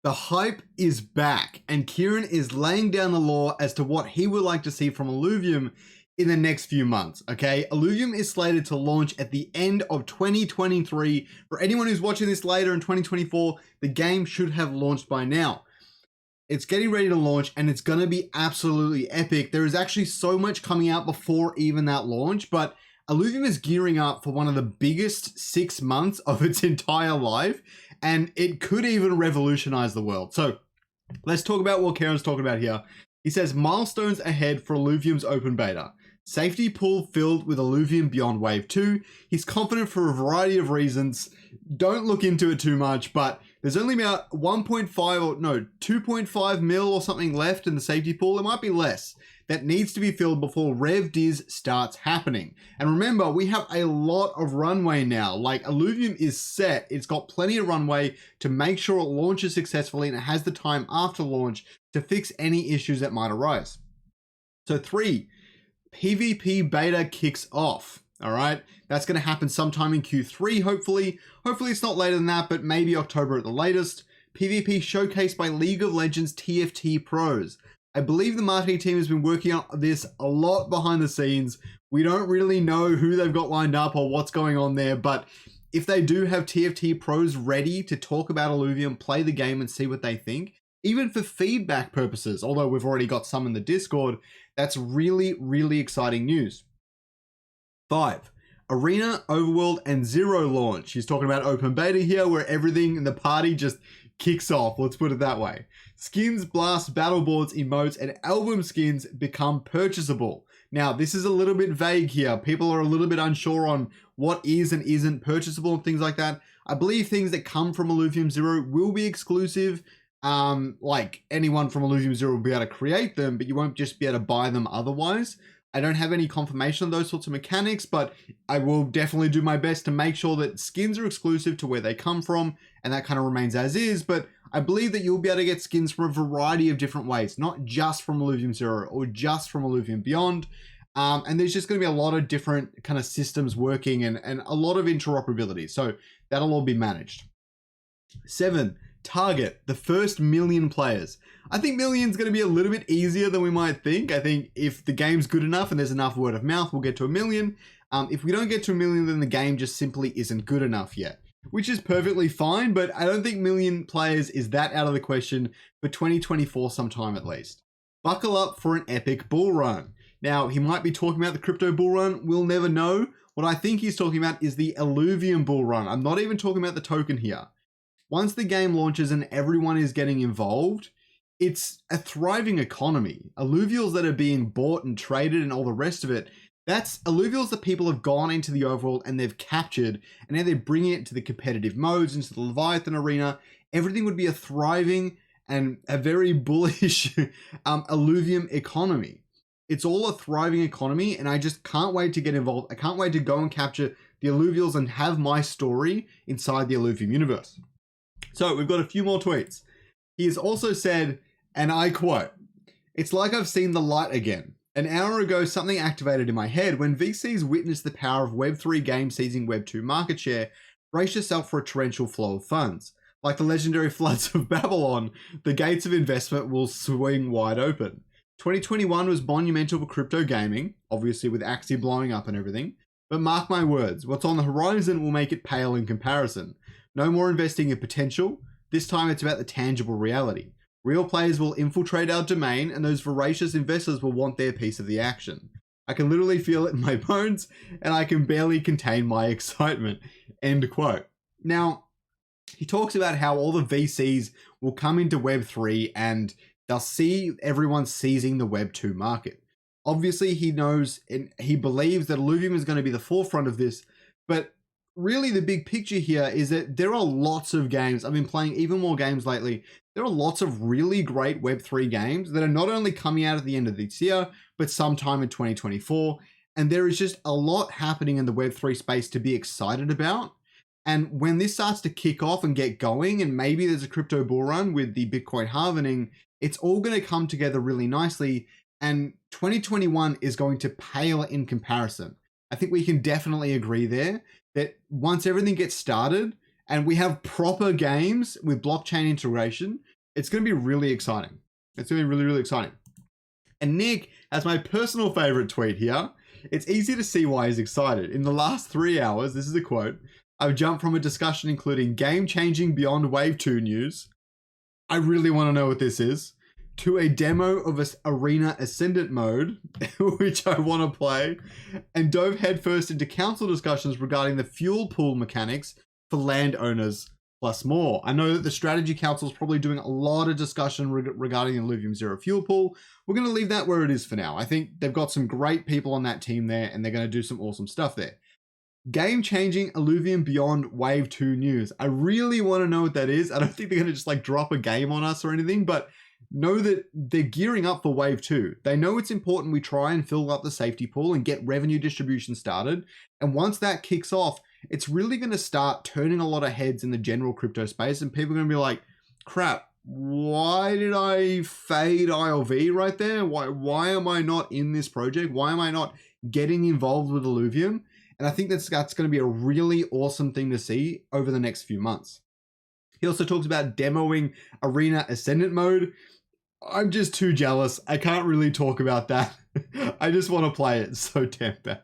The hype is back, and Kieran is laying down the law as to what he would like to see from Illuvium in the next few months, okay? Illuvium is slated to launch at the end of 2023. For anyone who's watching this later in 2024, the game should have launched by now. It's getting ready to launch, and it's going to be absolutely epic. There is actually so much coming out before even that launch, but Illuvium is gearing up for one of the biggest 6 months of its entire life, and it could even revolutionize the world. So let's talk about what Kieran's talking about here. He says milestones ahead for Illuvium's open beta. Safety pool filled with Illuvium beyond Wave 2. He's confident for a variety of reasons. Don't look into it too much, but there's only about 2.5 mil or something left in the safety pool. It might be less. That needs to be filled before Rev Diz starts happening. And remember, we have a lot of runway now. Like, Illuvium is set. It's got plenty of runway to make sure it launches successfully, and it has the time after launch to fix any issues that might arise. So 3, PvP beta kicks off. All right, that's going to happen sometime in Q3, hopefully. Hopefully it's not later than that, but maybe October at the latest. PvP showcased by League of Legends TFT pros. I believe the marketing team has been working on this a lot behind the scenes. We don't really know who they've got lined up or what's going on there, but if they do have TFT pros ready to talk about Illuvium, play the game and see what they think, even for feedback purposes, although we've already got some in the Discord, that's really, really exciting news. 5, Arena, Overworld, and Zero launch. He's talking about open beta here, where everything in the party just kicks off. Let's put it that way. Skins, blasts, battle boards, emotes, and album skins become purchasable. Now, this is a little bit vague here. People are a little bit unsure on what is and isn't purchasable and things like that. I believe things that come from Illuvium Zero will be exclusive. Like anyone from Illuvium Zero will be able to create them, but you won't just be able to buy them otherwise. I don't have any confirmation of those sorts of mechanics, but I will definitely do my best to make sure that skins are exclusive to where they come from, and that kind of remains as is. But I believe that you'll be able to get skins from a variety of different ways, not just from Illuvium Zero or just from Illuvium Beyond. And there's just going to be a lot of different kind of systems working and a lot of interoperability. So that'll all be managed. 7, target the first 1 million players. I think million's going to be a little bit easier than we might think. I think if the game's good enough and there's enough word of mouth, we'll get to 1 million. If we don't get to 1 million, then the game just simply isn't good enough yet, which is perfectly fine, but I don't think 1 million players is that out of the question for 2024 sometime at least. Buckle up for an epic bull run. Now, he might be talking about the crypto bull run. We'll never know. What I think he's talking about is the Illuvium bull run. I'm not even talking about the token here. Once the game launches and everyone is getting involved, it's a thriving economy. Alluvials that are being bought and traded and all the rest of it, that's alluvials that people have gone into the overworld and they've captured, and now they're bringing it to the competitive modes, into the Leviathan arena. Everything would be a thriving and a very bullish Illuvium economy. It's all a thriving economy, and I just can't wait to get involved. I can't wait to go and capture the alluvials and have my story inside the Illuvium universe. So we've got a few more tweets. He has also said, and I quote, "It's like I've seen the light again. An hour ago, something activated in my head. When VCs witnessed the power of Web3 games seizing Web2 market share, brace yourself for a torrential flow of funds. Like the legendary floods of Babylon, the gates of investment will swing wide open. 2021 was monumental for crypto gaming, obviously with Axie blowing up and everything. But mark my words, what's on the horizon will make it pale in comparison. No more investing in potential. This time it's about the tangible reality. Real players will infiltrate our domain, and those voracious investors will want their piece of the action. I can literally feel it in my bones, and I can barely contain my excitement." End quote. Now, he talks about how all the VCs will come into Web3 and they'll see everyone seizing the Web2 market. Obviously, he knows and he believes that Illuvium is going to be the forefront of this, but really the big picture here is that there are lots of games. I've been playing even more games lately. There are lots of really great Web3 games that are not only coming out at the end of this year, but sometime in 2024. And there is just a lot happening in the Web3 space to be excited about. And when this starts to kick off and get going, and maybe there's a crypto bull run with the Bitcoin halvening, it's all going to come together really nicely. And 2021 is going to pale in comparison. I think we can definitely agree there that once everything gets started and we have proper games with blockchain integration. It's going to be really exciting. It's going to be really, really exciting. And Nick has my personal favorite tweet here. It's easy to see why he's excited. In the last 3 hours, this is a quote, I've jumped from a discussion including game-changing beyond Wave 2 news, I really want to know what this is, to a demo of Arena Ascendant mode, which I want to play, and dove headfirst into council discussions regarding the fuel pool mechanics for landowners plus more. I know that the Strategy Council is probably doing a lot of discussion regarding the Illuvium Zero Fuel Pool. We're going to leave that where it is for now. I think they've got some great people on that team there, and they're going to do some awesome stuff there. Game-changing Illuvium Beyond Wave 2 news. I really want to know what that is. I don't think they're going to just like drop a game on us or anything, but know that they're gearing up for Wave 2. They know it's important we try and fill up the safety pool and get revenue distribution started. And once that kicks off, it's really going to start turning a lot of heads in the general crypto space, and people are going to be like, crap, why did I fade ILV right there? Why am I not in this project? Why am I not getting involved with Illuvium? And I think that's going to be a really awesome thing to see over the next few months. He also talks about demoing Arena Ascendant mode. I'm just too jealous. I can't really talk about that. I just want to play it so damn bad.